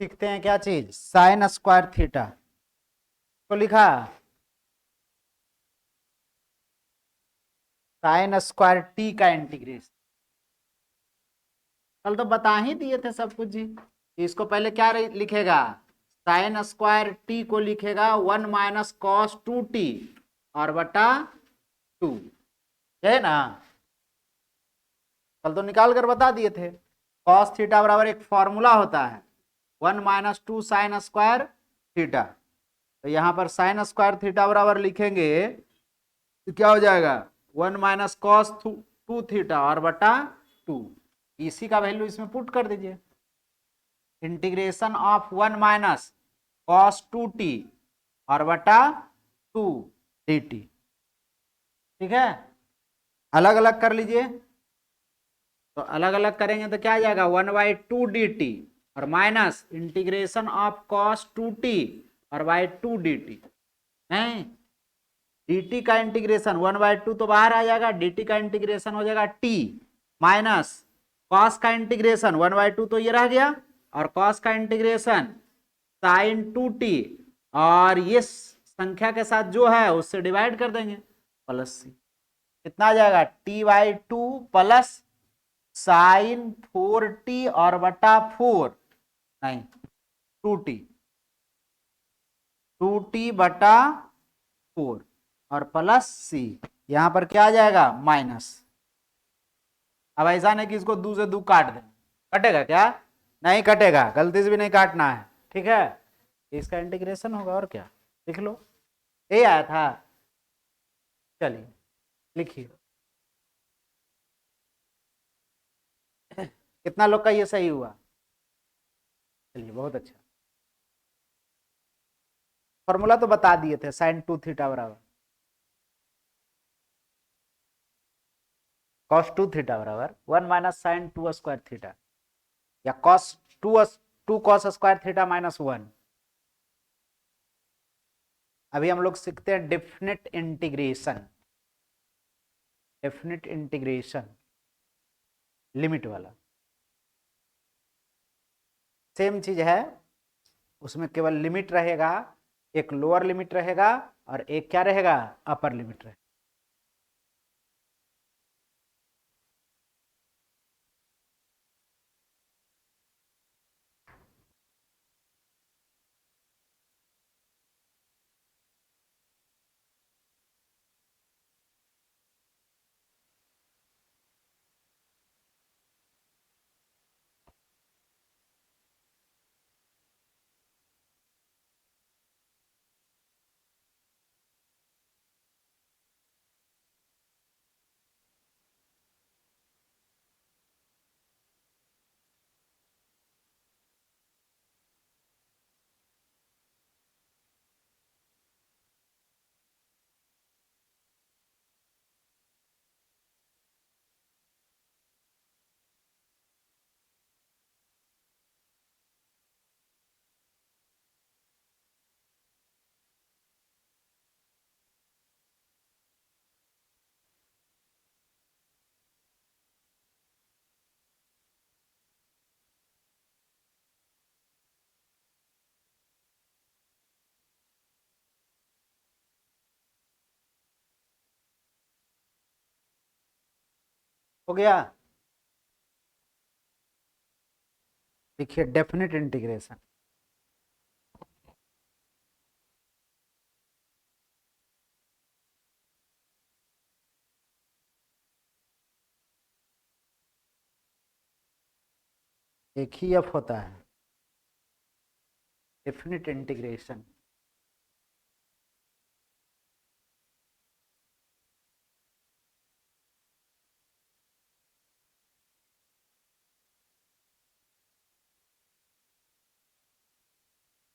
सीखते हैं क्या चीज, साइन स्क्वायर थीटा तो लिखा साइन स्क्वायर टी का इंटीग्रेशन। कल तो बता ही दिए थे सब कुछ जी। इसको पहले क्या लिखेगा, साइन स्क्वायर टी को लिखेगा 1 माइनस कॉस 2t और बटा 2, है ना। कल तो निकाल कर बता दिए थे। कॉस थीटा बराबर एक फॉर्मूला होता है 1 माइनस 2 साइन स्क्वायर थीटा। तो यहां पर साइन स्क्वायर थीटा बराबर लिखेंगे तो क्या हो जाएगा 1 माइनस कॉस 2 थीटा और बटा 2। इसी का वैल्यू इसमें पुट कर दीजिए। Integration of 1 minus cos 2t और बटा 2 dt। ठीक है, अलग अलग कर लीजिए। तो अलग अलग करेंगे तो क्या आ जाएगा 1/2 dt और minus integration of cos 2t और बाई 2 dt। नहीं, dt का इंटीग्रेशन 1/2 तो बाहर आ जाएगा, dt का इंटीग्रेशन हो जाएगा t माइनस कॉस का इंटीग्रेशन 1/2 तो ये रह गया और कॉस का इंटीग्रेशन साइन 2t और ये संख्या के साथ जो है उससे डिवाइड कर देंगे प्लस सी। कितना आ जाएगा t/2 प्लस साइन 4t और बटा 4 नहीं 2t बटा 4 और प्लस सी। यहां पर क्या आ जाएगा माइनस। अब ऐसा नहीं कि इसको 2 से 2 काट दें, कटेगा क्या, नहीं कटेगा, गलती से भी नहीं काटना है। ठीक है, इसका इंटीग्रेशन होगा और क्या, लिख लो, ये आया था। चलिए लिखिए, कितना लोग का ये सही हुआ, चलिए बहुत अच्छा। फॉर्मूला तो बता दिए थे साइन 2 थीटा बराबर कॉस 2 थीटा बराबर 1 माइनस साइन 2 स्क्वायर थीटा या cos 2 cos square theta minus 1। अभी हम लोग सीखते हैं definite integration. Definite integration limit वाला सेम चीज है, उसमें केवल लिमिट रहेगा, एक लोअर लिमिट रहेगा और एक क्या रहेगा अपर लिमिट रहेगा। हो गया, देखिए डेफिनेट इंटीग्रेशन। एक ही एफ होता है डेफिनेट इंटीग्रेशन।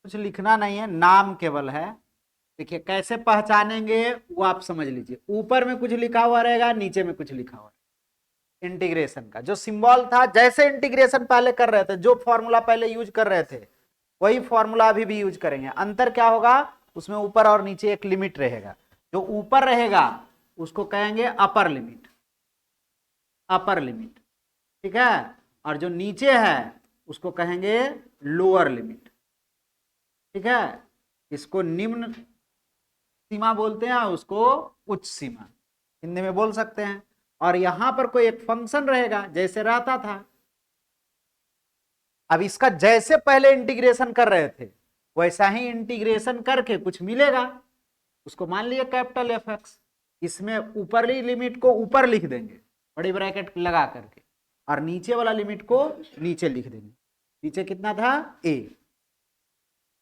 कुछ लिखना नहीं है, नाम केवल है। देखिए कैसे पहचानेंगे वो आप समझ लीजिए, ऊपर में कुछ लिखा हुआ रहेगा, नीचे में कुछ लिखा हुआ। इंटीग्रेशन का जो सिंबल था, जैसे इंटीग्रेशन पहले कर रहे थे, जो फॉर्मूला पहले यूज कर रहे थे वही फॉर्मूला अभी भी यूज करेंगे। अंतर क्या होगा, उसमें ऊपर और नीचे एक लिमिट रहेगा। जो ऊपर रहेगा उसको कहेंगे अपर लिमिट, अपर लिमिट। ठीक है, और जो नीचे है उसको कहेंगे लोअर लिमिट। ठीक है, इसको निम्न सीमा बोलते हैं, उसको उच्च सीमा हिंदी में बोल सकते हैं। और यहां पर कोई एक फंक्शन रहेगा जैसे रहता था। अब इसका जैसे पहले इंटीग्रेशन कर रहे थे वैसा ही इंटीग्रेशन करके कुछ मिलेगा, उसको मान लिया कैपिटल एफ एक्स। इसमें ऊपरली लिमिट को ऊपर लिख देंगे बड़ी ब्रैकेट लगा करके, और नीचे वाला लिमिट को नीचे लिख देंगे। नीचे कितना था ए।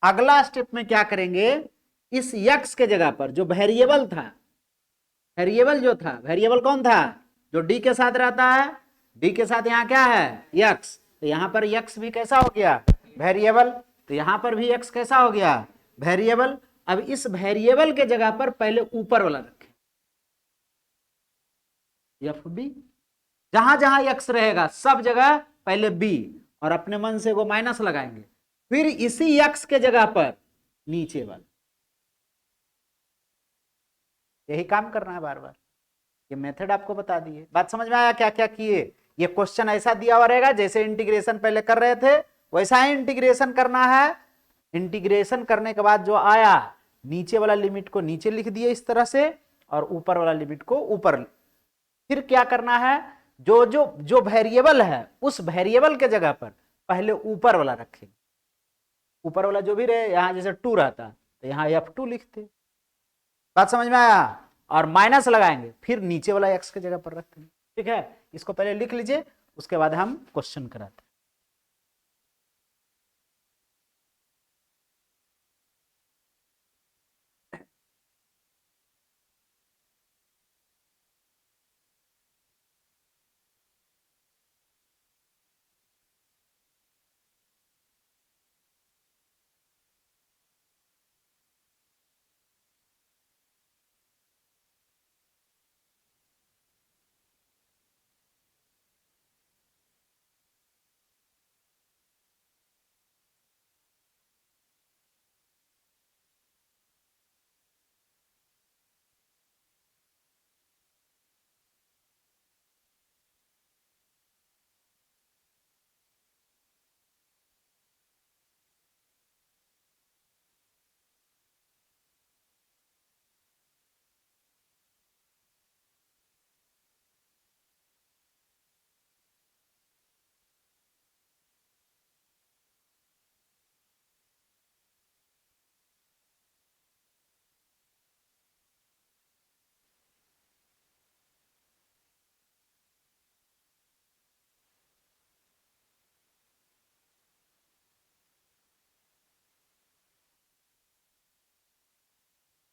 अगला स्टेप में क्या करेंगे, इस यक्स के जगह पर जो वेरिएबल था, वेरिएबल जो था, वेरिएबल कौन था जो डी के साथ रहता है, डी के साथ यहाँ क्या है यक्स, तो यहां पर यक्स भी कैसा हो गया वेरिएबल, तो यहां पर भी यक्स कैसा हो गया वेरिएबल। अब इस वेरिएबल के जगह पर पहले ऊपर वाला रखें एफ बी, जहां जहां यक्स रहेगा सब जगह पहले बी, और अपने मन से वो माइनस लगाएंगे, फिर इसी यक्स के जगह पर नीचे वाला। यही काम करना है बार बार, ये मेथड आपको बता दिए। बात समझ में आया क्या क्या किए। ये क्वेश्चन ऐसा दिया हुआ रहेगा जैसे इंटीग्रेशन पहले कर रहे थे वैसा ही इंटीग्रेशन करना है। इंटीग्रेशन करने के बाद जो आया नीचे वाला लिमिट को नीचे लिख दिए इस तरह से, और ऊपर वाला लिमिट को ऊपर। फिर क्या करना है, जो जो जो वेरिएबल है उस वेरिएबल के जगह पर पहले ऊपर वाला रखेंगे। ऊपर वाला जो भी रहे, यहां जैसे 2 रहता तो यहां F2 लिखते। बात समझ में आया, और माइनस लगाएंगे फिर नीचे वाला एक्स के जगह पर रखेंगे। ठीक है, इसको पहले लिख लीजिए, उसके बाद हम क्वेश्चन कराते हैं।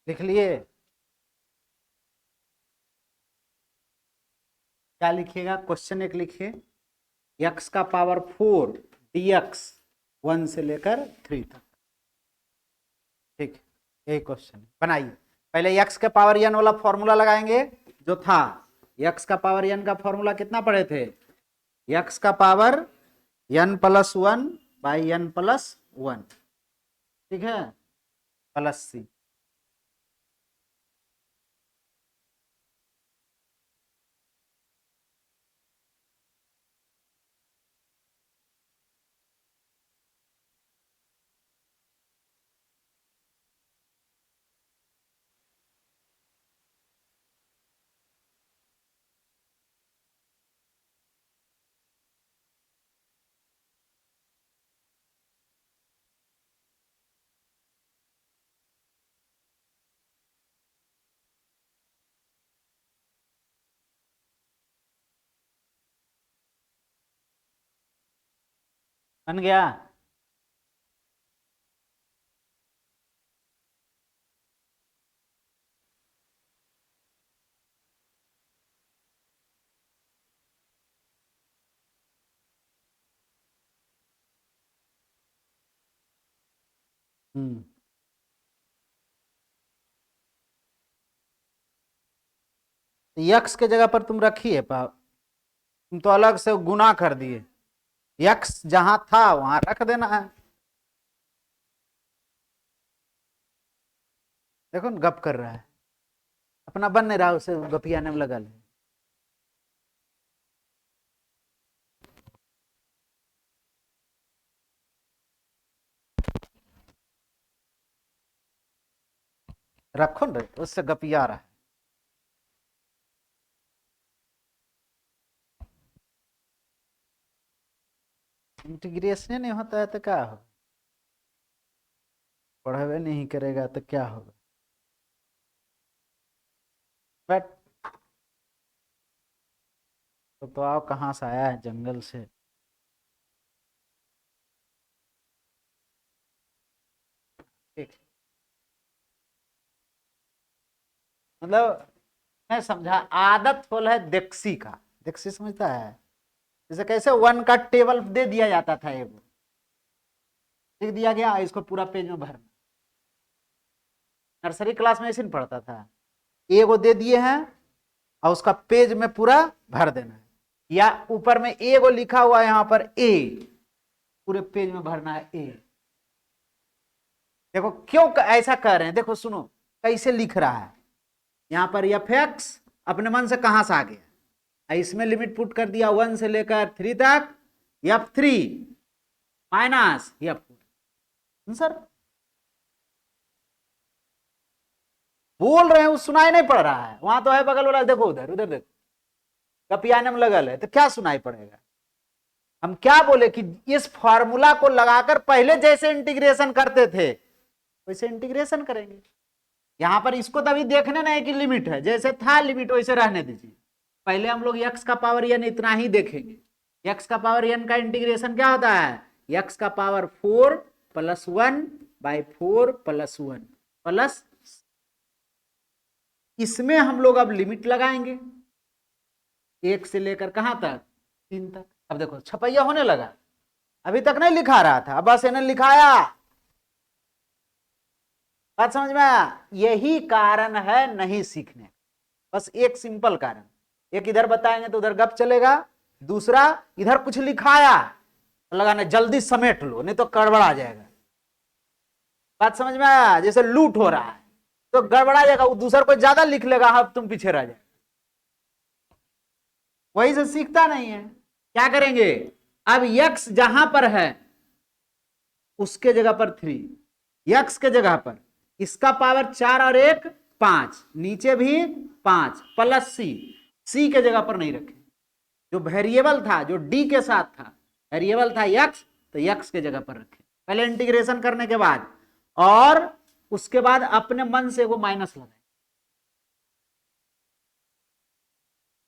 लिख लिए, क्या लिखिएगा, क्वेश्चन एक लिखिए, एक्स का पावर 4 dx 1 से लेकर 3 तक। ठीक, यही क्वेश्चन बनाइए। पहले एक्स के पावर n वाला फॉर्मूला लगाएंगे जो था, एक्स का पावर n का फॉर्मूला कितना पढ़े थे, एक्स का power n plus 1 by n plus 1। ठीक है, प्लस सी। बन गया। यक्स के जगह पर तुम रखिए, तुम तो अलग से गुना कर दिए, यक्स जहां था वहां रख देना है। देखो न गप कर रहा है, अपना बन नहीं रहा, उसे गपियाने में लगा ले। रखो न रे, उससे गपिया रहा है। इंटीग्रेशन नहीं होता है तो क्या हो, पढ़ावे नहीं करेगा तो क्या होगा। बट तो आप कहाँ से आया है, जंगल से। ठीक, मतलब मैं समझा, आदत फल है देक्सी का। देक्सी समझता है, जैसे कैसे वन का टेबल दे दिया जाता था, एगो लिख दिया गया, इसको पूरा पेज में भरना। नर्सरी क्लास में ऐसे नहीं पढ़ता था, एगो दे दिए हैं और उसका पेज में पूरा भर देना है, या ऊपर में एगो लिखा हुआ है यहाँ पर ए, पूरे पेज में भरना है ए। देखो क्यों ऐसा कर रहे हैं, देखो सुनो कैसे लिख रहा है। यहाँ पर एफ एक्स अपने मन से कहां से आ गया, इसमें लिमिट पुट कर दिया 1 से लेकर 3 तक, F3 माइनस F4। सर बोल रहे हैं, वो सुनाई नहीं पड़ रहा है, वहां तो है बगल वाला, देखो उधर उधर देखो, कपियाने में लगल है, तो क्या सुनाई पड़ेगा। हम क्या बोले कि इस फॉर्मूला को लगाकर पहले जैसे इंटीग्रेशन करते थे वैसे इंटीग्रेशन करेंगे। यहां पर इसको तो अभी देखने नहीं कि लिमिट है, जैसे था लिमिट वैसे रहने दीजिए। पहले हम लोग x का पावर n इतना ही देखेंगे। x का पावर n का इंटीग्रेशन क्या होता है, x का पावर 4 प्लस 1/4 प्लस 1 प्लस, इसमें हम लोग अब लिमिट लगाएंगे 1 से लेकर कहां तक, 3 तक। अब देखो छपैया होने लगा, अभी तक नहीं लिखा रहा था, अब बस इन्हें लिखाया। बात समझ में आया, यही कारण है नहीं सीखने, बस एक सिंपल कारण। एक इधर बताएंगे तो उधर गप चलेगा, दूसरा इधर कुछ लिखाया लगाने जल्दी समेट लो नहीं तो गड़बड़ा जाएगा। बात समझ में आया, जैसे लूट हो रहा है तो गड़बड़ा जाएगा, वो दूसरा कोई ज्यादा लिख लेगा, अब तुम पीछे रह जाए, वही से सीखता नहीं है। क्या करेंगे, अब यक्स जहां पर है उसके जगह पर 3, यक्स के जगह पर इसका पावर 4 और 1 5, नीचे भी 5 प्लस सी, सी के जगह पर नहीं रखे, जो वेरिएबल था जो डी के साथ था, वेरिएबल था यक्स, तो यक्स के जगह पर रखे पहले इंटीग्रेशन करने के बाद, और उसके बाद अपने मन से वो माइनस लगाए।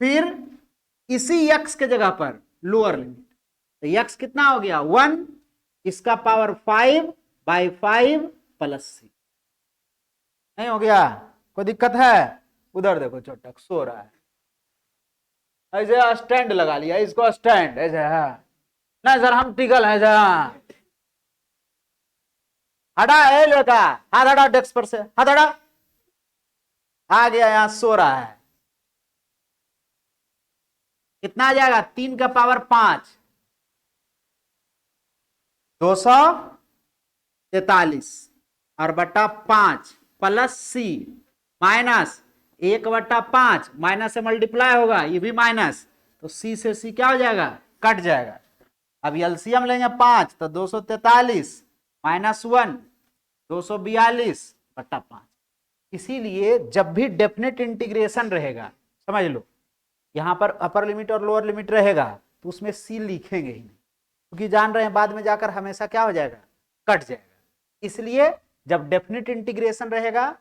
फिर इसी यक्स के जगह पर लोअर लिमिट, तो यक्स कितना हो गया 1, इसका पावर 5/5 प्लस सी। नहीं हो गया, कोई दिक्कत है। उधर देखो चोटक सो रहा है, ऐसे स्टैंड लगा लिया इसको, स्टैंड ऐसे है नहीं सर, हम टिकल है जहाँ, हटा है लड़का, हाथ हटा डेस्क पर से, हाथ हटा, आ गया यहाँ सो रहा है। कितना आ जाएगा, 3 का पावर 5 243 और बटा 5 प्लस सी माइनस 1/5 माइनस से मल्टीप्लाई होगा, ये भी माइनस, तो सी से सी क्या हो जाएगा, कट जाएगा। अब एलसीएम लेंगे 5 तो 243 -1 242/5। इसीलिए जब भी डेफिनेट इंटीग्रेशन रहेगा, समझ लो यहां पर अपर लिमिट और लोअर लिमिट रहेगा तो उसमें सी लिखेंगे ही नहीं, क्योंकि जान रहे हैं बाद में जाकर हमेशा क्या हो जाएगा, कट जाएगा। इसलिए जब डेफिनेट इंटीग्रेशन रहेगा,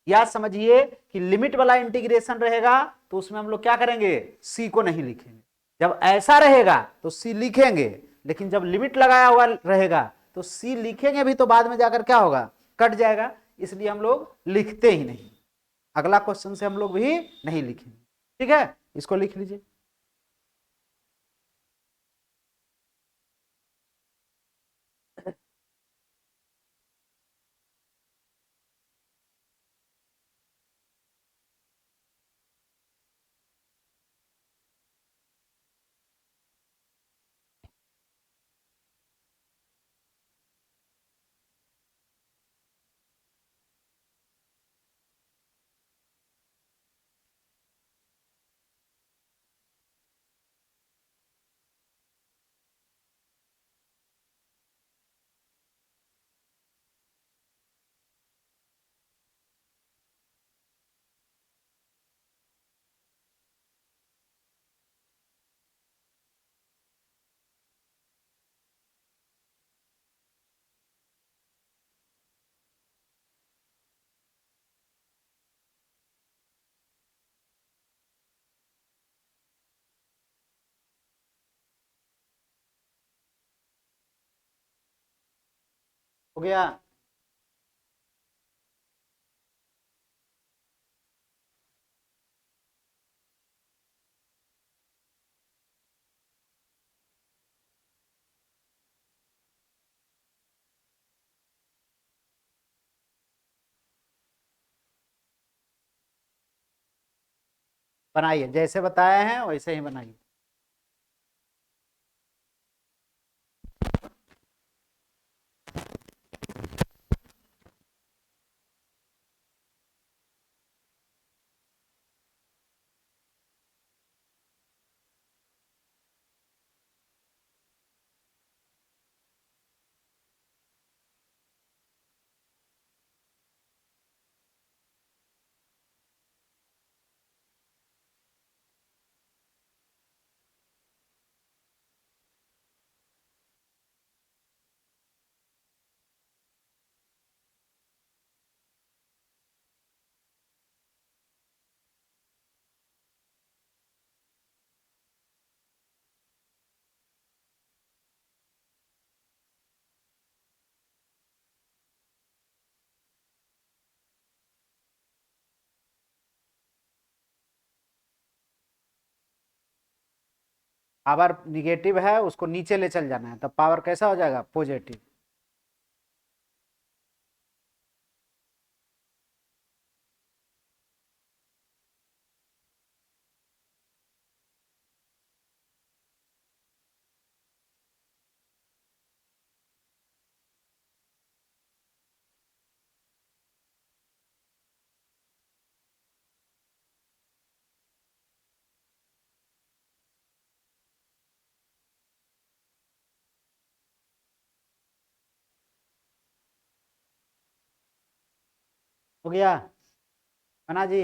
या समझिए कि लिमिट वाला इंटीग्रेशन रहेगा, तो उसमें हम लोग क्या करेंगे, सी को नहीं लिखेंगे। जब ऐसा रहेगा तो सी लिखेंगे, लेकिन जब लिमिट लगाया हुआ रहेगा तो सी लिखेंगे भी तो बाद में जाकर क्या होगा, कट जाएगा, इसलिए हम लोग लिखते ही नहीं। अगला क्वेश्चन से हम लोग भी नहीं लिखेंगे, ठीक है, इसको लिख लीजिए। हो गया। बनाइए, जैसे बताए हैं वैसे ही बनाइए। पावर निगेटिव है, उसको नीचे ले चल जाना है, तब पावर कैसा हो जाएगा, पॉजिटिव। हो गया मना जी।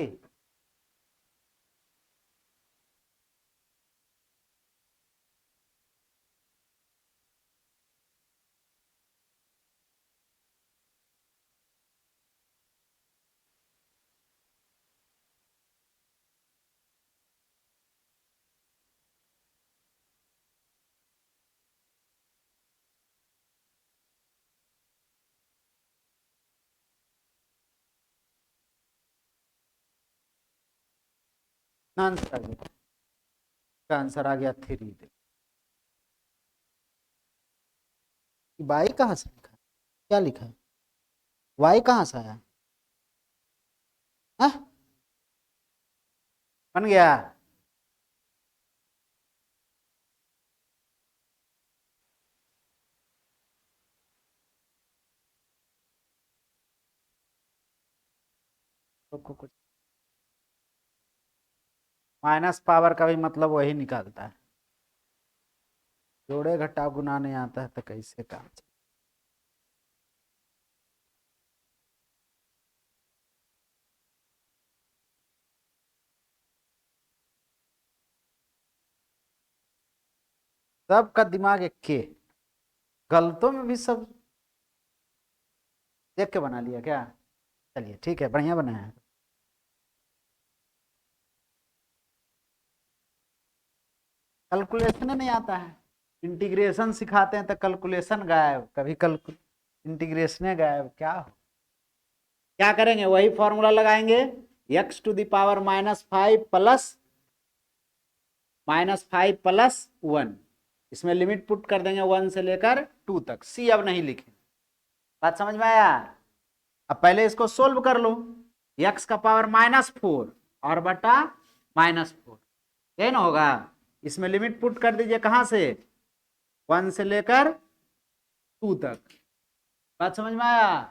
आंसर आ गया, इसका आंसर आ गया 3। वाई कहाँ से लिखा है? क्या लिखा है? वाई कहाँ से आया? हाँ? बन गया। तो कुछ माइनस पावर का भी मतलब वही निकालता है। जोड़े घटाव गुना नहीं आता है तो कैसे काम चले? सबका दिमाग एक के, गलतों में भी सब देख के बना लिया क्या? चलिए ठीक है, बढ़िया बनाया है। कैलकुलेशन नहीं आता है, इंटीग्रेशन सिखाते हैं तो कैलकुलेशन गायब, कभी इंटीग्रेशन गायब, क्या हो? क्या करेंगे, वही फॉर्मूला लगाएंगे, x to the power -5 plus 1, इसमें लिमिट पुट कर देंगे 1 से लेकर 2 तक। सी अब नहीं लिखें। बात समझ में आया? अब पहले इसको सोल्व कर लो। एक्स का पावर -4 और बटा -4, यही ना होगा। इसमें लिमिट पुट कर दीजिए, कहां से, 1 से लेकर 2 तक। बात समझ में आया?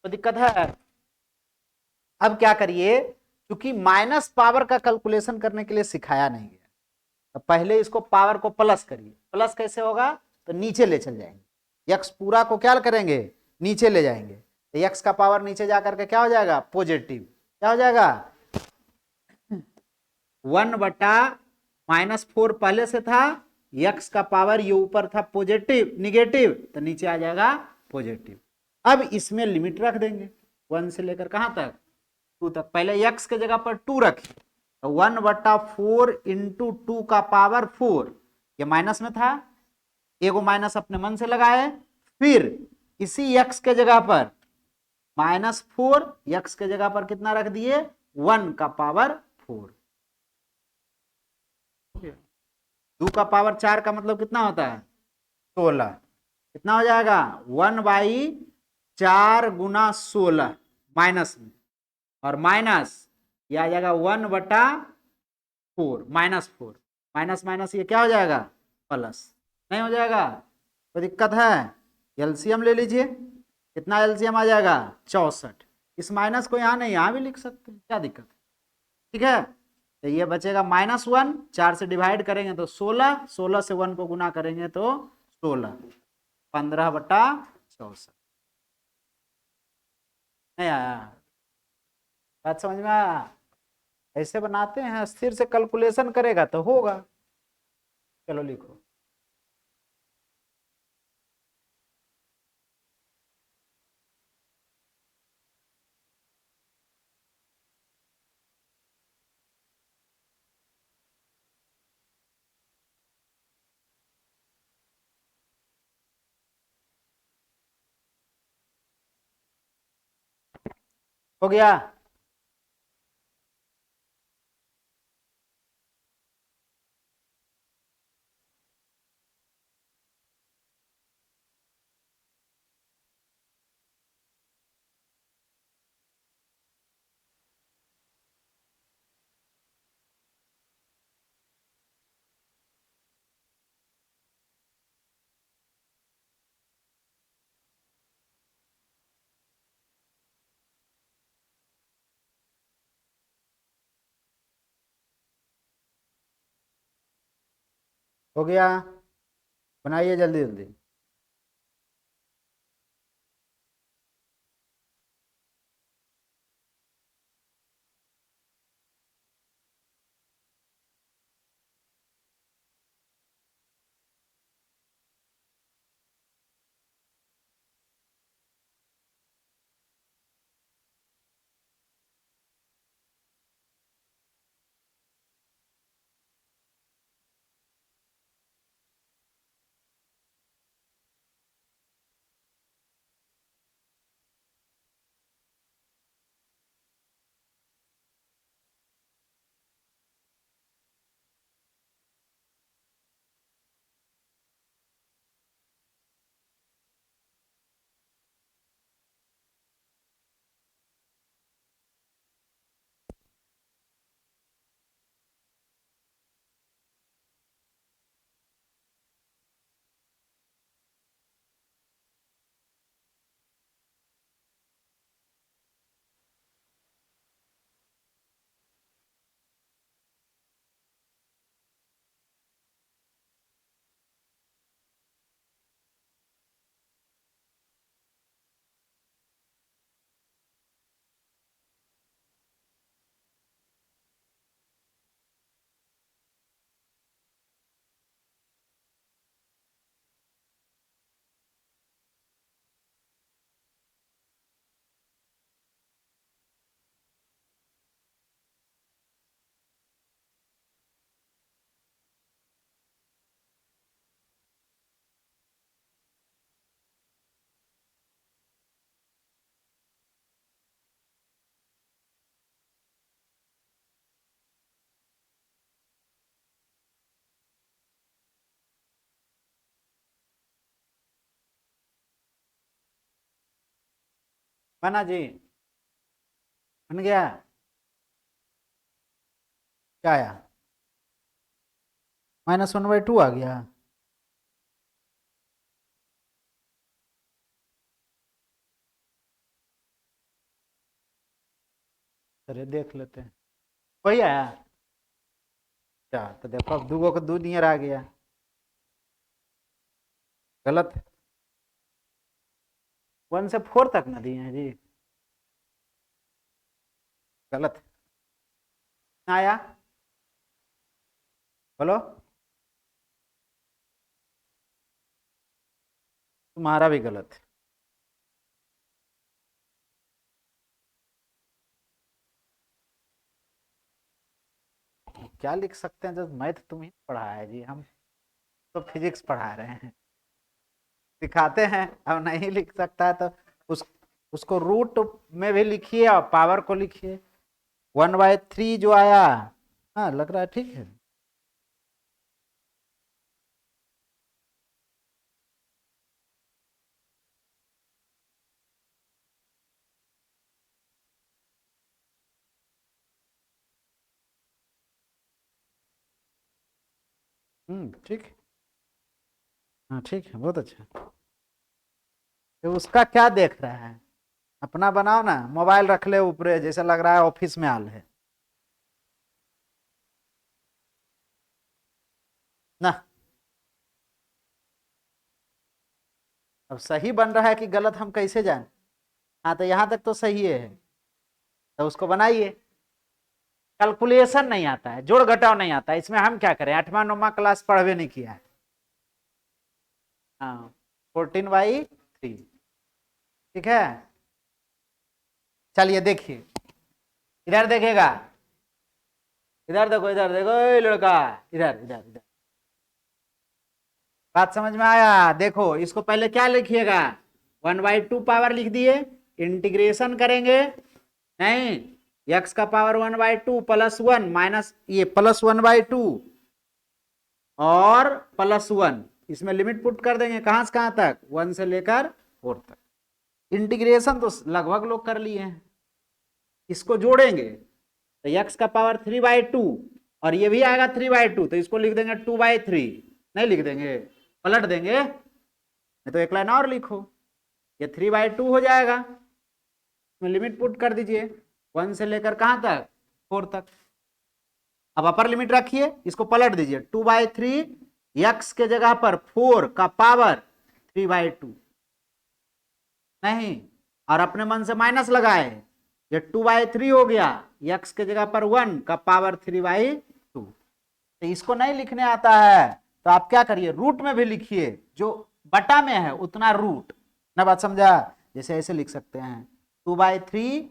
तो दिक्कत है? अब क्या करिए, क्योंकि माइनस पावर का कैलकुलेशन करने के लिए सिखाया नहीं गया, तो पहले इसको पावर को प्लस करिए। प्लस कैसे होगा, तो नीचे ले चल जाएंगे, यक्स पूरा को क्या करेंगे, नीचे ले जाएंगे, तो यक्स का पावर नीचे जाकर के क्या हो जाएगा, पॉजिटिव। क्या हो जाएगा, 1/-4 पहले से था, यक्स का पावर ये ऊपर था पॉजिटिव निगेटिव, तो नीचे आ जाएगा पॉजिटिव। अब इसमें लिमिट रख देंगे 1 से लेकर कहां तक, 2 तक। पहले यक्स के जगह पर 2 रखिए, तो 1/4 इंटू 2 का पावर 4, ये माइनस में था, एगो माइनस अपने मन से लगाए, फिर इसी x के जगह पर -4, x के जगह पर कितना रख दिए 1 का पावर 4। 2 का पावर 4 का मतलब कितना होता है 16। कितना हो जाएगा 1/4 गुना 16 माइनस में, और माइनस ये आ जाएगा 1/4 -4, माइनस माइनस ये क्या हो जाएगा प्लस, नहीं हो जाएगा तो दिक्कत है। एलसीएम ले लीजिए, कितना एलसीएम आ जाएगा 64। इस माइनस को यहाँ नहीं यहाँ भी लिख सकते हैं, क्या दिक्कत है। ठीक है, तो ये बचेगा -1, 4 से डिवाइड करेंगे तो 16, 16 से 1 को गुना करेंगे तो 16, 15/64। नहीं आया, बात समझ में आया। ऐसे बनाते हैं, स्थिर से कैलकुलेशन करेगा तो होगा। चलो लिखो। हो गया। हो गया, बनाइए जल्दी जल्दी। बना जी, बन गया, क्या आया -1/2 आ गया। चलिए देख लेते हैं, वही आया। क्या तो देखो, अब 2 को 2 नियर आ गया, गलत है। 1 से 4 तक ना दिए हैं जी, गलत है। आया, बोलो। तुम्हारा भी गलत है। क्या लिख सकते हैं, जब मैथ तुम ही पढ़ाया है जी, हम तो फिजिक्स पढ़ा रहे हैं। दिखाते हैं। अब नहीं लिख सकता है तो उस उसको रूट में भी लिखिए और पावर को लिखिए। 1/3 जो आया, हाँ लग रहा है ठीक है। ठीक है। हाँ ठीक है, बहुत अच्छा। तो उसका क्या देख रहा है, अपना बनाओ ना। मोबाइल रख ले ऊपरे, जैसे लग रहा है ऑफिस में आल है ना। अब सही बन रहा है कि गलत हम कैसे जाने। हाँ तो यहाँ तक तो सही है, तो उसको बनाइए। कैलकुलेशन नहीं आता है, जोड़ घटाव नहीं आता है, इसमें हम क्या करें, 8वां 9वां क्लास पढ़वे नहीं किया है। हाँ 14/3, ठीक है। चलिए देखिए, इधर देखेगा, इधर देखो ए लड़का, इधर इधर इधर। बात समझ में आया। देखो इसको पहले क्या लिखिएगा, 1/2 पावर लिख दिए, इंटीग्रेशन करेंगे, नहीं, x का पावर 1/2 +1 माइनस ये +1/2 और +1, इसमें लिमिट पुट कर देंगे कहां से कहां तक, 1 से लेकर 4 तक। इंटीग्रेशन तो लगभग लोग कर लिए हैं। इसको जोड़ेंगे तो x का पावर 3/2 और ये भी आएगा 3/2, तो इसको लिख देंगे 2/3, नहीं लिख देंगे, पलट देंगे, नहीं तो एक लाइन और लिखो, ये 3/2 हो जाएगा। इसमें लिमिट पुट कर दीजिए 1 से लेकर कहां तक, 4 तक। अब अपर लिमिट रखिए, इसको पलट दीजिए, 2/3 x के जगह पर 4 का पावर 3/2, नहीं, और अपने मन से माइनस लगाए, ये 2/3 हो गया, x के जगह पर 1 का पावर 3/2। तो इसको नहीं लिखने आता है तो आप क्या करिए, रूट में भी लिखिए, जो बटा में है उतना रूट ना। बात समझा, जैसे ऐसे लिख सकते हैं 2/3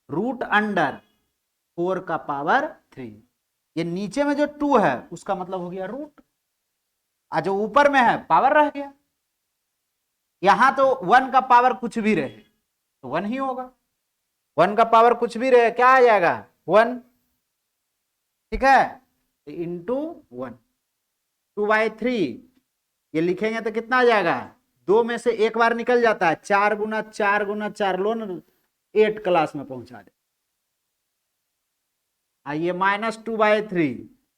√4 का पावर 3, ये नीचे में जो 2 है उसका मतलब हो गया रूट, और जो ऊपर में है पावर रह गया। यहां तो 1 का पावर कुछ भी रहे तो 1 ही होगा, 1 का पावर कुछ भी रहे क्या आ जाएगा, 1, ठीक है, इंटू 1। 2/3 ये लिखेंगे तो कितना आ जाएगा, 2 में से एक बार निकल जाता है, 4 × 4 × 4 लो ना, 8 क्लास में पहुंचा दे। आइए -2/3,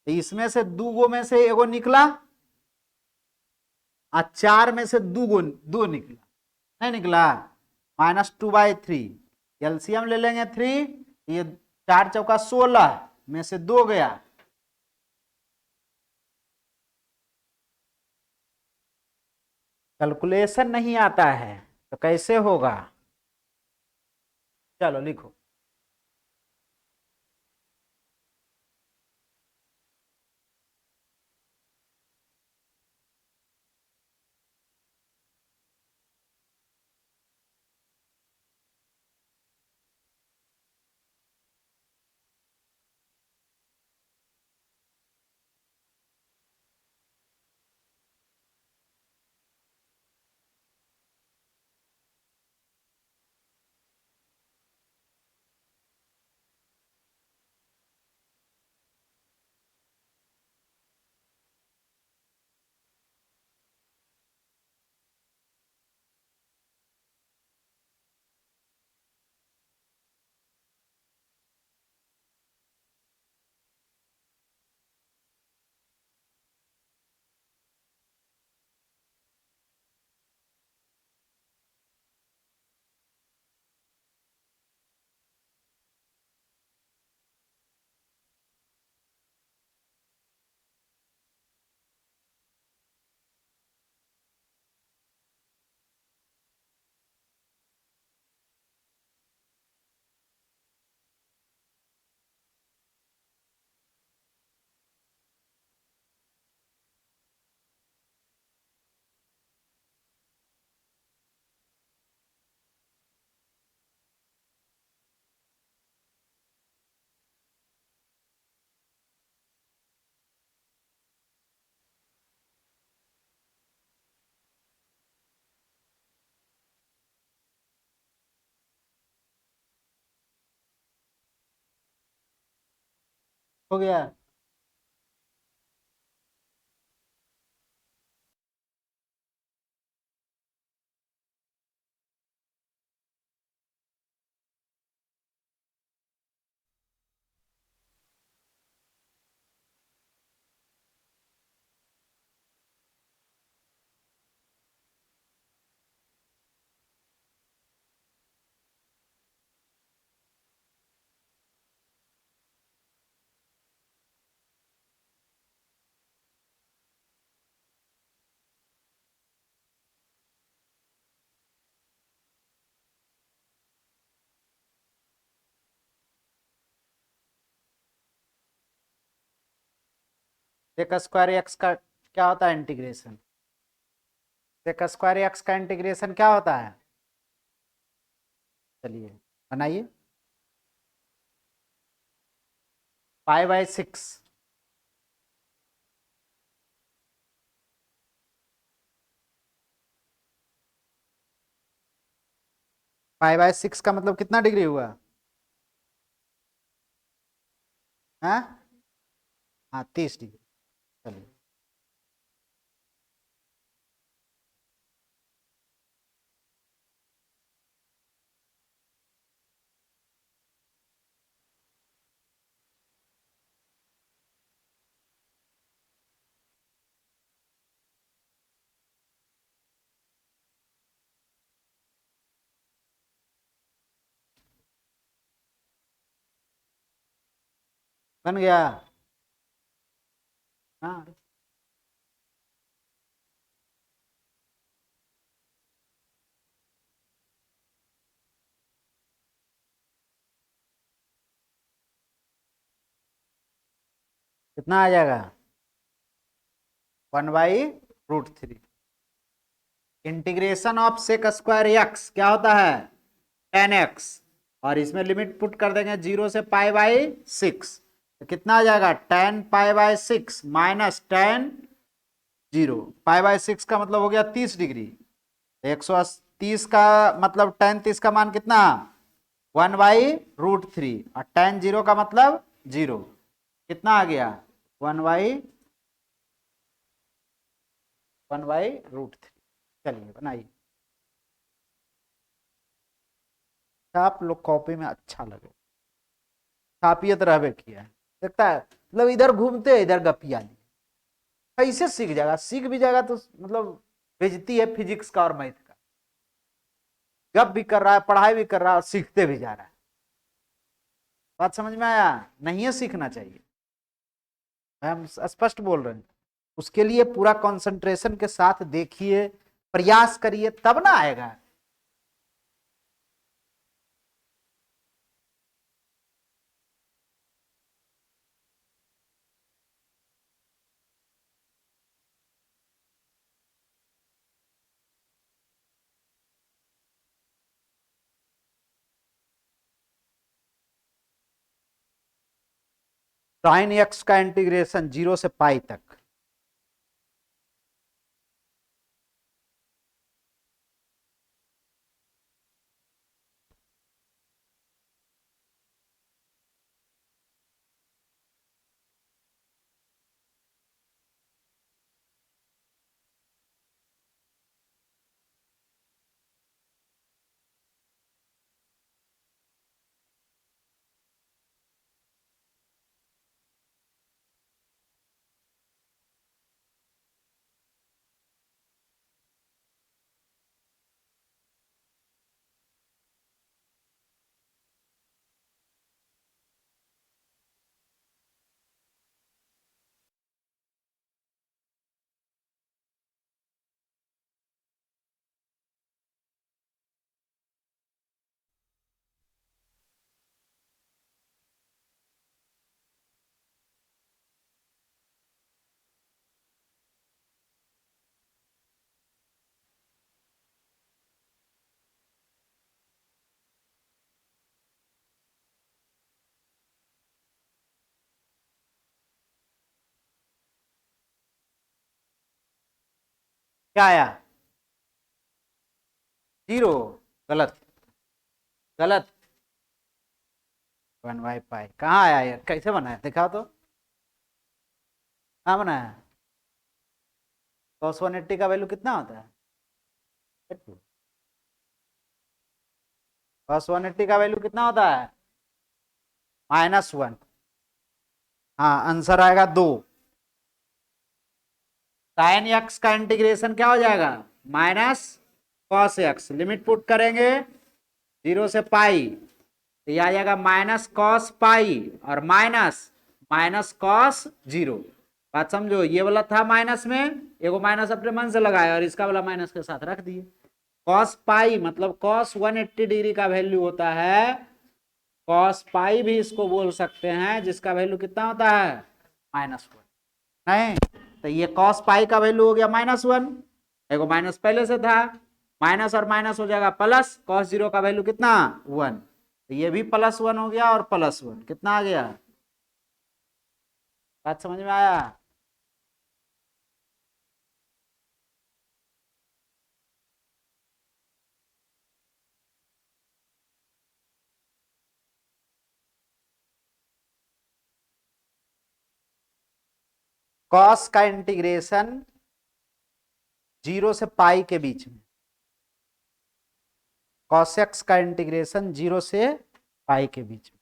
तो इसमें से 2 गो में से एगो निकला और 4 में से 2 निकला, नहीं निकला, -2/3, एलसीएम ले लेंगे 3, ये 4 चौका 16 में से 2 गया, कैलकुलेशन नहीं आता है तो कैसे होगा। चलो लिखो, हो गया। सेक स्क्वायर एक्स का क्या होता है इंटीग्रेशन? सेक स्क्वायर एक्स का इंटीग्रेशन क्या होता है? चलिए बनाइए। पाई/6। पाई/6 का मतलब कितना डिग्री हुआ? हाँ हाँ, 30 डिग्री। चलिए। बन गया। हाँ, कितना आ जाएगा? 1/√3। Integration of sec square x क्या होता है? 10x। और इसमें लिमिट पुट कर देंगे 0 से पाई/6। तो कितना आ जाएगा? 10 पाई/6 माइनस 10 0। पाई/6 का मतलब हो गया 30 डिग्री। 130 का मतलब tan 30 का मान कितना? 1/√3। और tan 0 का मतलब 0। कितना आ गया? 1/√3। चलिए बनाइए। आप लोग कॉपी में अच्छा लगे, छापियत रहबे किया है। देखता है मतलब इधर घूमते इधर गपिया लिए। कैसे सीख जाएगा? सीख भी जाएगा तो मतलब बेइज्जती है फिजिक्स का और मैथ का। गप भी कर रहा है, पढ़ाई भी कर रहा है और सीखते भी जा रहा है। बात समझ में आया? नहीं है, सीखना चाहिए। हम स्पष्ट बोल रहे हैं। उसके लिए पूरा कंसंट्रेशन के साथ देखिए, प्रयास करिए, तब ना आएगा। साइन एक्स का इंटीग्रेशन 0 से पाई तक। क्या आया? 0। गलत। गलत। 1/π कहाँ आया यार? कैसे बनाया दिखाओ तो। हाँ बनाया। cos 180 का वैल्यू कितना होता है? cos 180 का वैल्यू कितना होता है? -1। हाँ आंसर आएगा 2। साइन एक्स का इंटीग्रेशन क्या हो जाएगा? Minus cos x. Limit put करेंगे 0 से पाई, तो ये आ जाएगा माइनस कॉस पाई और माइनस माइनस कॉस 0। बात समझो, ये वाला था माइनस में, एगो माइनस अपने मन से लगाया और इसका वाला माइनस के साथ रख दिए। कॉस पाई मतलब कॉस 180 डिग्री का वैल्यू होता है, कॉस पाई भी इसको बोल सकते हैं, जिसका वैल्यू कितना होता है? -1। नहीं, तो ये कॉस पाई का वैल्यू हो गया -1, एगो माइनस पहले से था, माइनस और माइनस हो जाएगा प्लस, कॉस 0 का वैल्यू कितना? 1। तो ये भी +1 हो गया और +1 कितना आ गया? बात समझ में आया? कॉस का इंटीग्रेशन 0 से पाई के बीच में, कॉस एक्स का इंटीग्रेशन 0 से पाई के बीच में।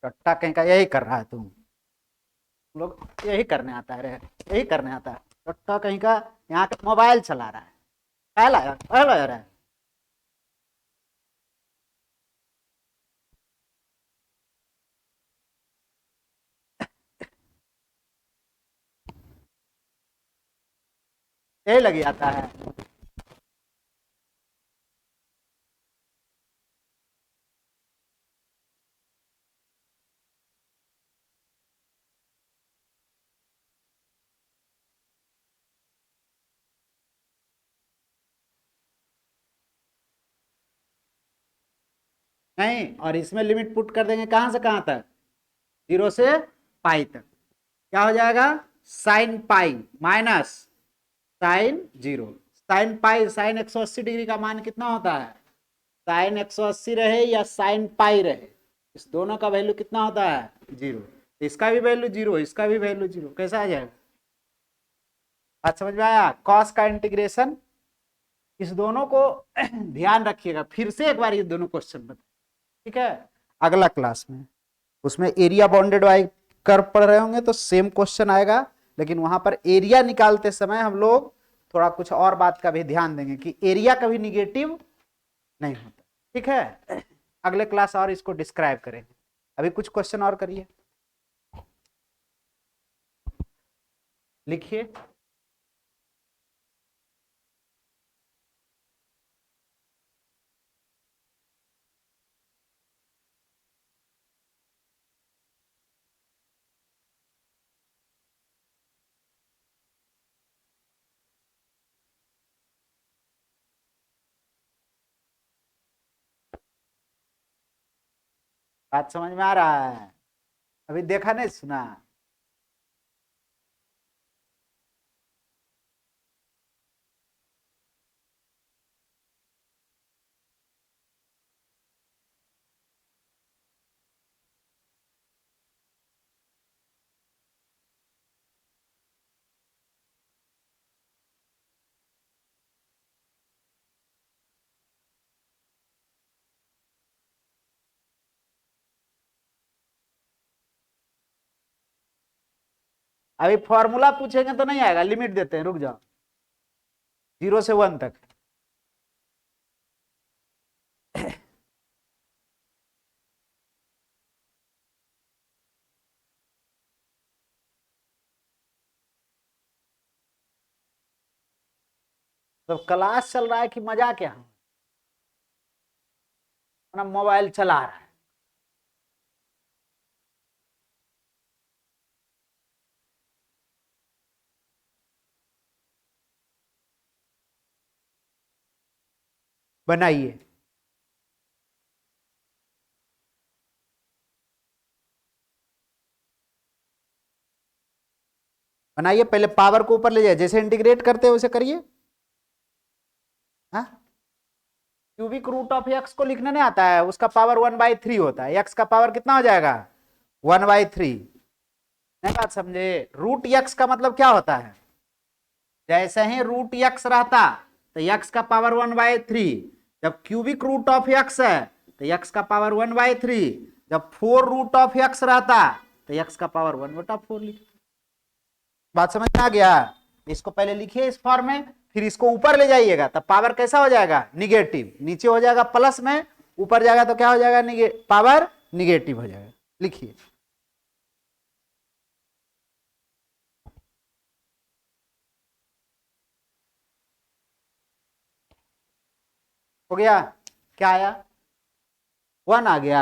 टट्टा कहीं का यही कर रहा है तुम लोग, यही करने आता है रे, यही करने आता है टट्टा कहीं का। यहाँ का मोबाइल चला रहा है, पहला यार, पहला यार है। यही लग जाता है। नहीं, और इसमें लिमिट पुट कर देंगे कहां से कहां तक? 0 से पाई तक। क्या हो जाएगा? Sine pi minus sine 0। Sine pi, sine 180 degree का मान कितना होता है? साइन 180 रहे या साइन पाई रहे, इस दोनों का वैल्यू कितना होता है? 0। इसका भी वैल्यू 0, इसका भी वैल्यू 0, कैसा आ जाएगा? बात समझ में आया? कॉस का इंटीग्रेशन, इस दोनों को ध्यान रखिएगा, फिर से एक बार ये दोनों क्वेश्चन बता, ठीक है? अगला क्लास में उसमें एरिया बाउंडेड वाई कर्व पढ़ रहे होंगे तो सेम क्वेश्चन आएगा, लेकिन वहां पर एरिया निकालते समय हम लोग थोड़ा कुछ और बात का भी ध्यान देंगे कि एरिया कभी निगेटिव नहीं होता, ठीक है? अगले क्लास और इसको डिस्क्राइब करेंगे। अभी कुछ क्वेश्चन और करिए, लिखिए। बात समझ में आ रहा है? अभी देखा नहीं सुना? अभी फॉर्मूला पूछेंगे तो नहीं आएगा, लिमिट देते हैं, रुक जाओ। 0 से 1 तक तो क्लास चल रहा है कि मजा क्या, अपना मोबाइल चला रहा है। बनाइए। बनाइए, पहले पावर को ऊपर ले जाइए, जैसे इंटीग्रेट करते हैं वैसे करिए। हाँ, क्यूबिक रूट ऑफ एक्स को लिखने नहीं आता है, उसका पावर 1/3 होता है, एक्स का पावर कितना हो जाएगा 1/3। नहीं बात समझे, रूट एक्स का मतलब क्या होता है, जैसे ही रूट एक्स रहता तो एक्स का पावर 1/3, जब क्यूबिक रूट ऑफ एक्स है तो एक्स का पावर 1/3, जब 4 रूट ऑफ एक्स रहता तो एक्स का पावर 1/4 लिख। बात समझ में आ गया। इसको पहले लिखिए इस फॉर्म में, फिर इसको ऊपर ले जाइएगा तब पावर कैसा हो जाएगा निगेटिव, नीचे हो जाएगा प्लस में, ऊपर जाएगा तो क्या हो जाएगा पावर निगेटिव हो जाएगा। लिखिए। हो गया, क्या आया 1 आ गया।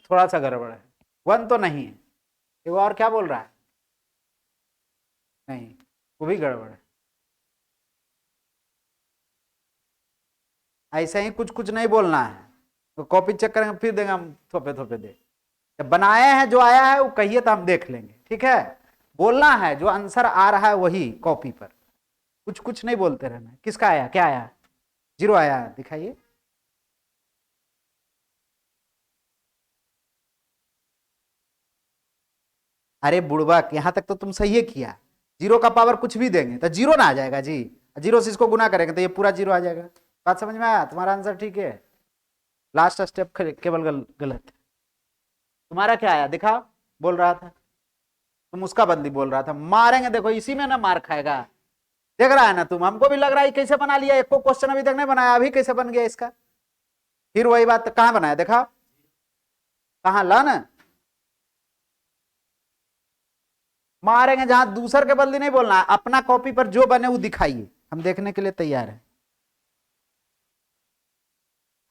थोड़ा सा गड़बड़ है, 1 तो नहीं है, एक और क्या बोल रहा है, नहीं वो भी गड़बड़ है। ऐसे ही कुछ कुछ नहीं बोलना है, तो कॉपी चेक करेंगे फिर देंगे हम थोपे थोपे दे। जब बनाए हैं जो आया है वो कहिए तो हम देख लेंगे, ठीक है। बोलना है जो आंसर आ रहा है वही कॉपी पर, कुछ कुछ नहीं बोलते रहना। किसका आया, क्या आया, 0 आया, दिखाइए। अरे बुड़बक, यहां तक तो तुम सही है किया, 0 का पावर कुछ भी देंगे तो 0 ना आ जाएगा जी, 0 से इसको गुना करेंगे तो ये पूरा 0 आ जाएगा। बात समझ में आया, तुम्हारा आंसर ठीक है, लास्ट स्टेप केवल गलत है। तुम्हारा क्या आया दिखाओ, बोल रहा था तुम उसका बदली बोल रहा था, मारेंगे देखो इसी में ना मार खाएगा। देख रहा है ना तुम, हमको भी लग रहा है कैसे बना लिया, एक को क्वेश्चन अभी तक नहीं बनाया, अभी कैसे बन गया इसका। फिर वही बात, कहां बनाया देखा, कहां ला ना, मारेंगे जहां दूसर के बदले नहीं बोलना है, अपना कॉपी पर जो बने वो दिखाइए, हम देखने के लिए तैयार है।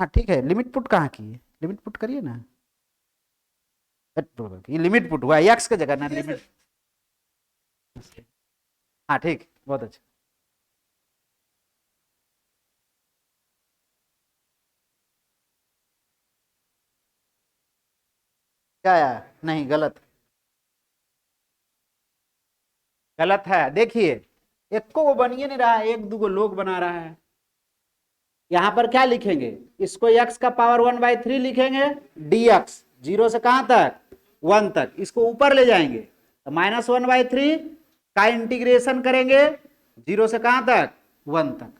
हाँ ठीक है, लिमिट पुट कहाँ की है, लिमिट पुट करिए ना। ये लिमिट पुट हुआ एक्स की जगह ना लिमिट। हाँ ठीक, बहुत अच्छा। क्या आया, नहीं गलत, गलत है। देखिए एक को वो बनिए नहीं रहा है, एक दो लोग बना रहा है। यहां पर क्या लिखेंगे, इसको x का पावर 1/3 लिखेंगे, dx 0 से कहां तक 1 तक, इसको ऊपर ले जाएंगे तो -1/3 का इंटीग्रेशन करेंगे 0 से कहां तक 1 तक।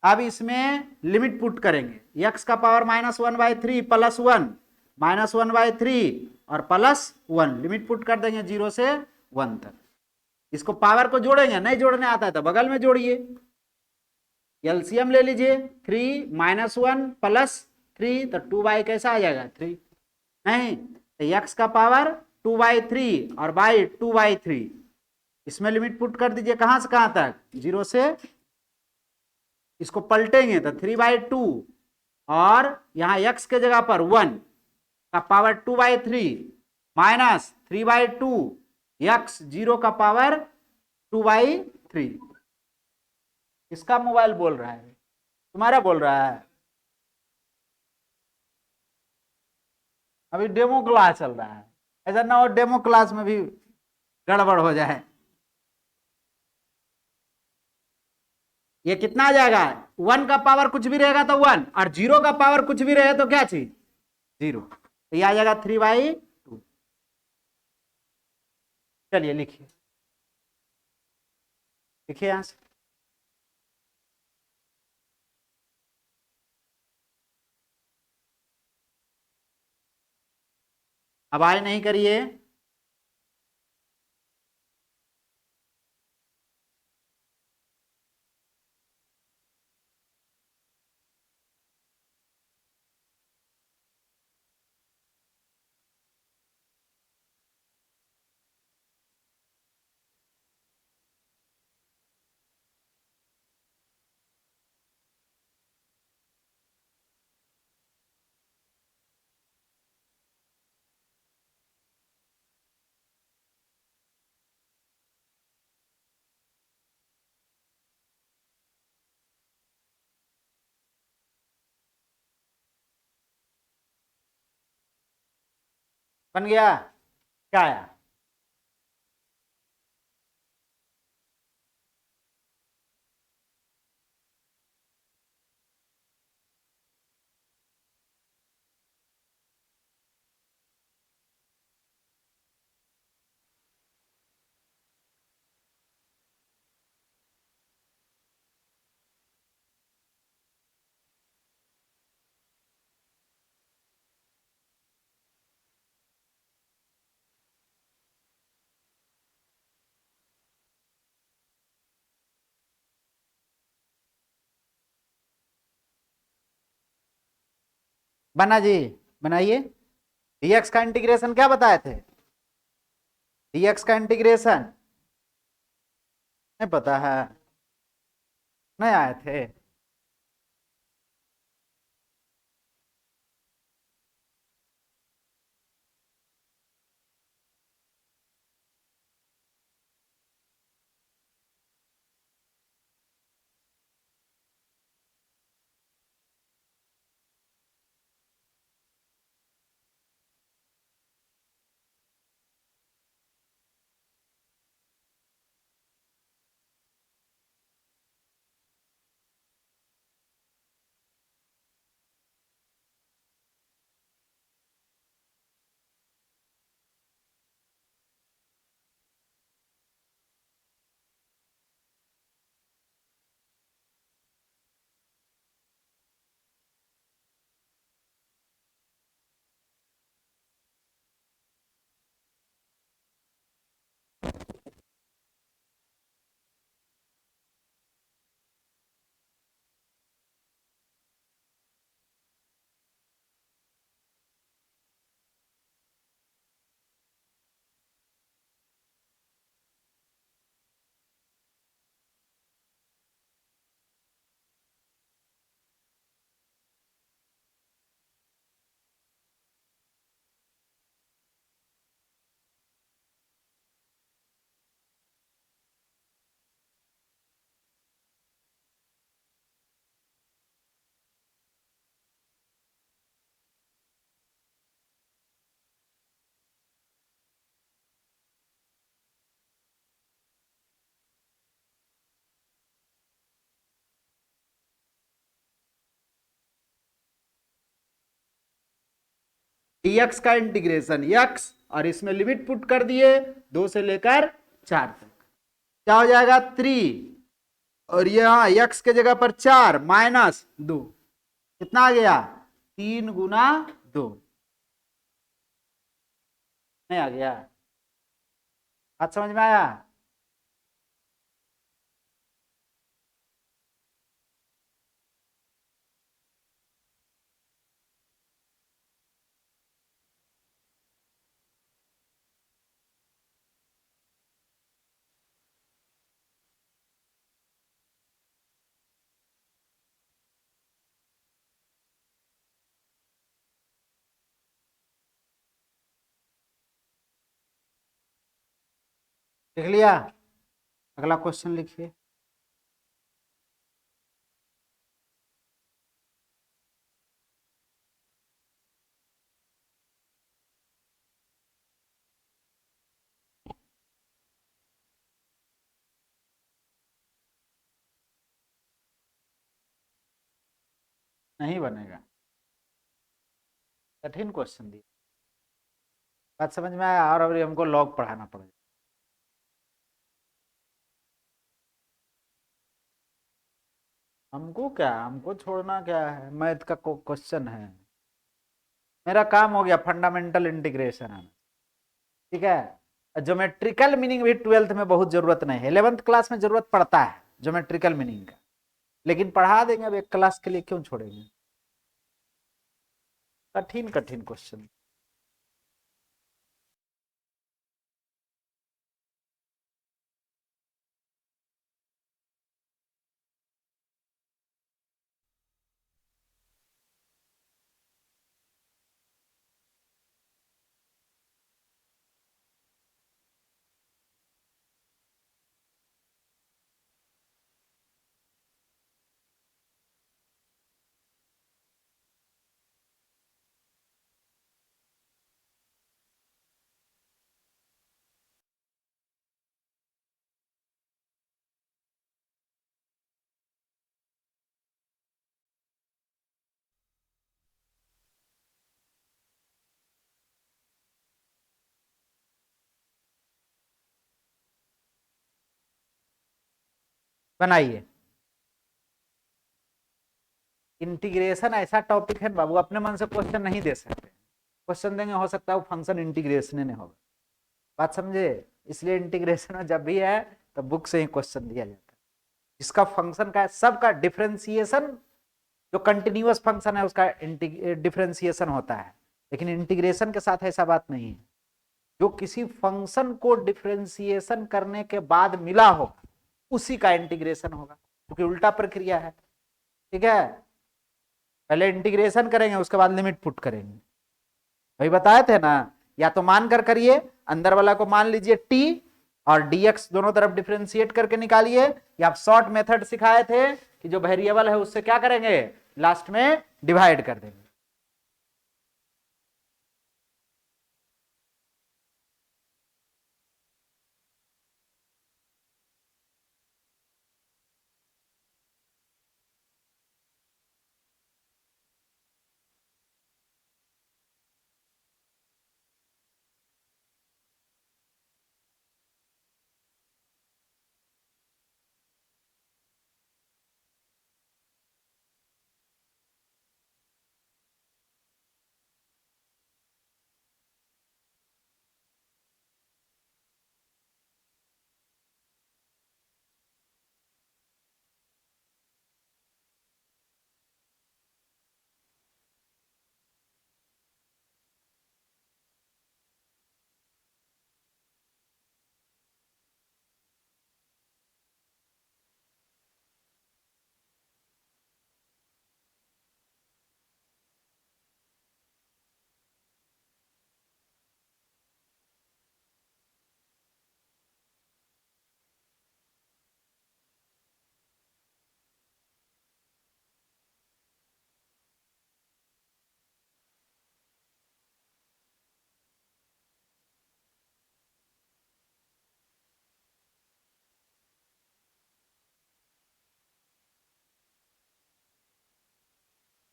अब इसमें लिमिट पुट करेंगे, x का पावर -1/3 +1 -1/3 और +1, लिमिट पुट कर देंगे 0 से 1 तक। इसको पावर को जोड़ेंगे, नहीं जोड़ने आता है तो बगल में जोड़िए, एलसीएम ले लीजिए, 3 -1 + 3 तो 2 कैसा आ जाएगा 3, नहीं तो x का पावर 2/3 और बाई 2/3, इसमें लिमिट पुट कर दीजिए कहां से कहां तक 0 से, इसको पलटेंगे तो 3/2 और यहां x के जगह पर 1 का पावर 2/3 -3/2 x 0 का पावर 2/3। किसका मोबाइल बोल रहा है, तुम्हारा बोल रहा है, अभी डेमो क्लास चल रहा है, ऐसा ना हो डेमो क्लास में भी गड़बड़ हो जाए। ये कितना आ जाएगा, 1 का पावर कुछ भी रहेगा तो 1 और 0 का पावर कुछ भी रहे तो क्या चीज 0, तो ये आ जाएगा 3/2। चलिए लिखिए, लिखिए यहां से। अब आए नहीं करिए, बन गया? क्या आया? बना जी, बनाइए। डीएक्स का इंटीग्रेशन क्या बताए थे? डीएक्स का इंटीग्रेशन नहीं पता है? नहीं आए थे? डीएक्स का इंटीग्रेशन एक्स, और इसमें लिमिट पुट कर दिए 2 से लेकर 4 तक। क्या हो जाएगा? 3, और यहां एक्स के जगह पर 4 माइनस 2, कितना आ गया? 3 गुना 2। नहीं आ गया? बात समझ में आया? लिख लिया? अगला क्वेश्चन लिखिए। नहीं बनेगा, कठिन क्वेश्चन दिया। बात समझ में आया? और अभी हमको लॉग पढ़ाना पड़ेगा। हमको क्या, हमको छोड़ना क्या है, मैथ का क्वेश्चन है। मेरा काम हो गया फंडामेंटल इंटीग्रेशन आना। ठीक है, ज्योमेट्रिकल मीनिंग भी 12th में बहुत जरूरत नहीं है, 11th क्लास में जरूरत पड़ता है ज्योमेट्रिकल मीनिंग का, लेकिन पढ़ा देंगे, अब एक क्लास के लिए क्यों छोड़ेंगे। कठिन कठिन क्वेश्चन। बनाइए। इंटीग्रेशन ऐसा टॉपिक है बाबू, अपने मन से क्वेश्चन नहीं दे सकते। क्वेश्चन देंगे हो सकता है वो फंक्शन इंटीग्रेशन नहीं होगा, बात समझे। इसलिए इंटीग्रेशन में जब भी है तो बुक से ही क्वेश्चन दिया जाता है। जिसका फंक्शन का सबका डिफरेंशिएशन, जो कंटिन्यूअस फंक्शन है उसका डिफरेंशिएशन होता है, लेकिन इंटीग्रेशन के साथ ऐसा बात नहीं है। जो किसी फंक्शन को डिफरेंशिएशन करने के बाद मिला होगा उसी का इंटीग्रेशन होगा, क्योंकि उल्टा प्रक्रिया है। ठीक है, पहले इंटीग्रेशन करेंगे उसके बाद लिमिट पुट करेंगे। वही बताए थे ना, या तो मान कर करिए, अंदर वाला को मान लीजिए t और dx दोनों तरफ डिफरेंशिएट करके निकालिए, या आप शॉर्ट मेथड सिखाए थे कि जो वेरिएबल है उससे क्या करेंगे, लास्ट में डिवाइड कर देंगे।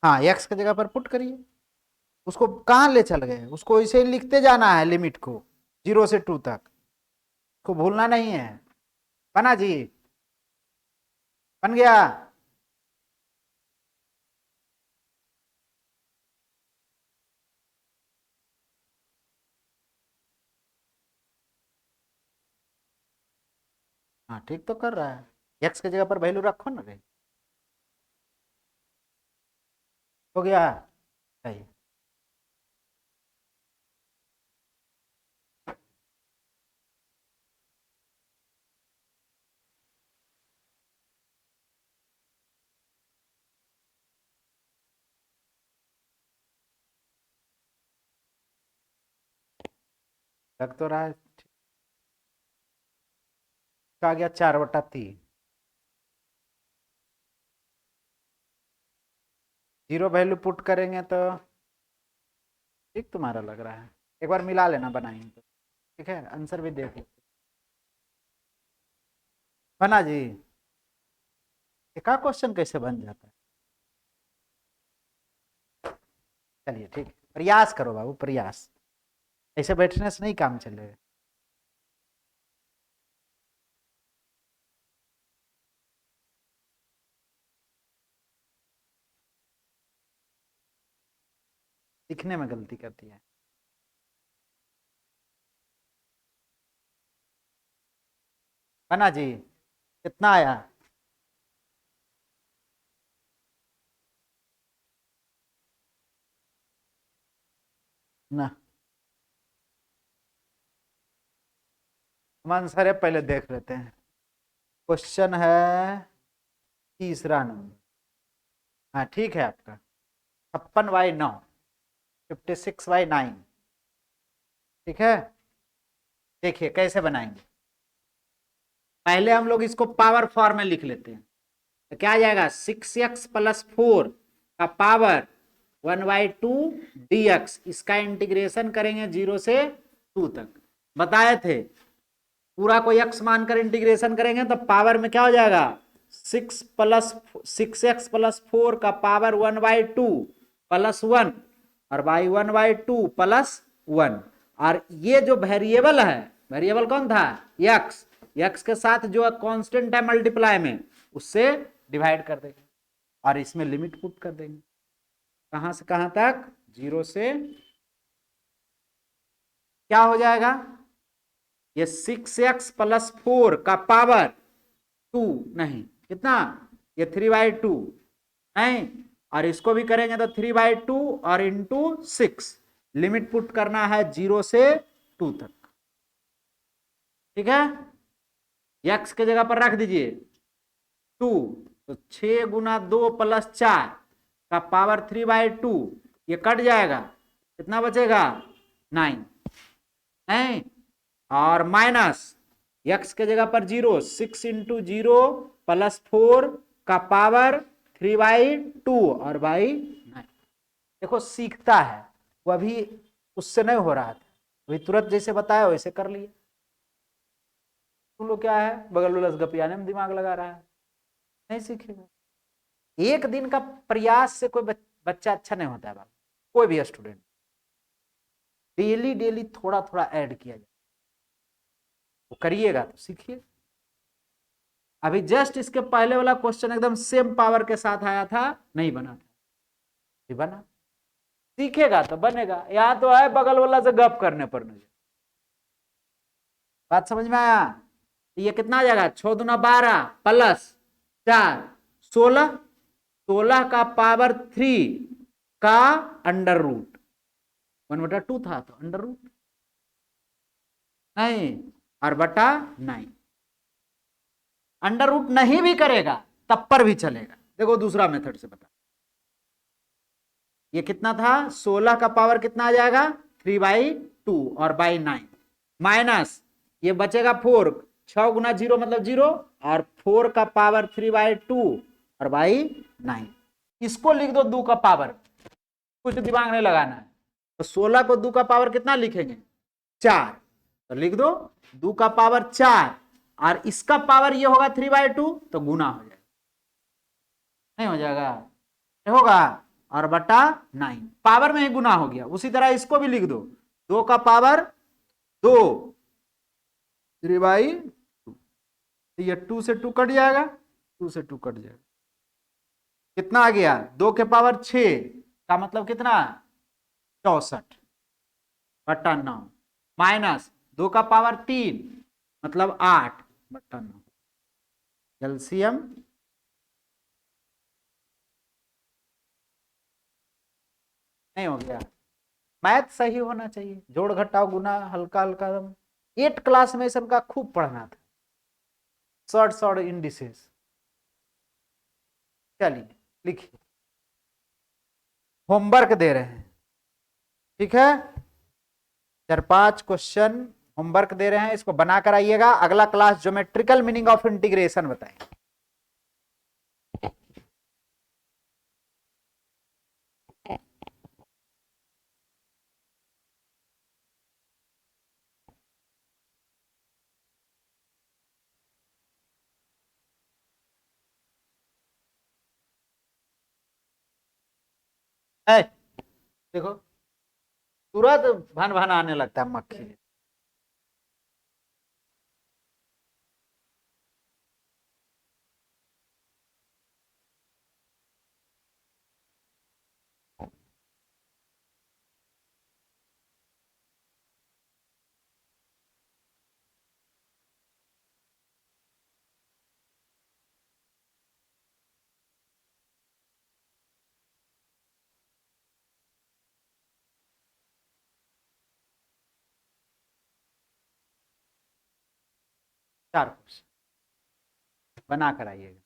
हाँ, x की जगह पर पुट करिए। उसको कहाँ ले चल गए, उसको इसे ही लिखते जाना है, लिमिट को 0 से 2 तक, उसको भूलना नहीं है। बना जी, बन गया। हाँ ठीक तो कर रहा है, x की जगह पर वैल्यू रखो ना रे। हो गया, सही। लग तो रहा है। आ गया 4/3। 0 वैल्यू पुट करेंगे तो ठीक तुम्हारा लग रहा है, एक बार मिला लेना बनाएंगे तो। ठीक है, आंसर भी देख लो। बना जी, एक क्वेश्चन कैसे बन जाता है। चलिए ठीक है, प्रयास करो बाबू, प्रयास, ऐसे बैठने से नहीं काम चलेगा। लिखने में गलती करती है। बना जी, कितना आया। ना, हम आंसर है पहले देख लेते हैं। क्वेश्चन है तीसरा नंबर। हाँ ठीक है आपका, 56/9, 56/9। ठीक है, देखिए कैसे बनाएंगे। पहले हम लोग इसको पावर फॉर्म में लिख लेते हैं, तो क्या आ जाएगा, 6x + 4 का पावर 1/2 dx। इसका इंटीग्रेशन करेंगे 0 से 2 तक। बताए थे पूरा को x मानकर इंटीग्रेशन करेंगे तो पावर में क्या हो जाएगा, 6x + 4 का पावर 1/2 + 1 और बाई 1/2 + 1। और ये जो वेरिएबल है, वेरिएबल कौन था, x, x के साथ जो कांस्टेंट है मल्टीप्लाई में, उससे डिवाइड कर देंगे और इसमें लिमिट पुट कर देंगे। कहां से कहां तक? 0 से क्या हो जाएगा? ये 6x प्लस 4 का पावर 2 नहीं, कितना? ये 3/2 नहीं, और इसको भी करेंगे तो 3/2 और इंटू 6। लिमिट पुट करना है 0 से 2 तक। ठीक है, x के जगह पर रख दीजिए 2, तो 6 गुना 2 प्लस 4 का पावर 3/2, ये कट जाएगा, कितना बचेगा? 9 नहीं, और माइनस x के जगह पर 0, 6 इंटू 0 प्लस 4 का पावर 3/2 और बाई 9। देखो सीखता है, वो अभी उससे नहीं हो रहा था, अभी तुरंत जैसे बताया वैसे कर लिए। तुम लोग क्या है, बगल वाला गपियाने में दिमाग लगा रहा है, नहीं सीखेगा। एक दिन का प्रयास से कोई बच्चा अच्छा नहीं होता है बाबा, कोई भी स्टूडेंट। डेली डेली थोड़ा थोड़ा ऐड किया जाए, वो करिएगा तो सीखिए। अभी जस्ट इसके पहले वाला क्वेश्चन एकदम सेम पावर के साथ आया था, नहीं बना था, ये बना। सीखेगा तो बनेगा। यहां तो है बगल वाला से गप करने पर नहीं। बात समझ में आया? ये कितना आ जाएगा? 6 दूना 12 प्लस 4 16, 16 का पावर 3 का अंडर रूट 1/2 था, तो अंडर रूट नहीं, और बटा 9। अंडर रूट नहीं भी करेगा तब पर भी चलेगा। देखो दूसरा मेथड से बता, ये कितना था? 16 का पावर कितना आ जाएगा? 3/2 और बाई 9 माइनस ये बचेगा 4, 6 गुना 0 मतलब 0, और 4 का पावर 3/2 और बाई 9। इसको लिख दो 2 का पावर, कुछ दिमाग नहीं लगाना है। तो 16 को 2 का पावर कितना लिखेंगे? 4, तो लिख दो 2 का पावर 4, और इसका पावर ये होगा 3/2, तो गुना हो जाएगा, नहीं हो जाएगा? होगा, और बटा 9 पावर में ही गुना हो गया। उसी तरह इसको भी लिख दो 2 का पावर 2 3/2, ये 2 से 2 कट जाएगा, 2 से 2 कट जाएगा, कितना आ गया? 2 के पावर 6 का मतलब कितना? 64 बटा 9 माइनस 2 का पावर 3 मतलब 8 बटा 9। एलसीएम नहीं हो गया। मैथ सही होना चाहिए, जोड़ घटाव गुना हल्का हल्का दम। 8 क्लास में सबका खूब पढ़ना था, शॉर्ट शॉर्ट इंडिसेस। चलिए लिखिए, होमवर्क दे रहे हैं, ठीक है? 4-5 क्वेश्चन होमवर्क दे रहे हैं, इसको बना कर आइएगा। अगला class geometrical meaning of integration बताएंगे। देखो तुरंत भन भन आने लगता है मक्खी। चार क्वेश्चन बना कर आइएगा।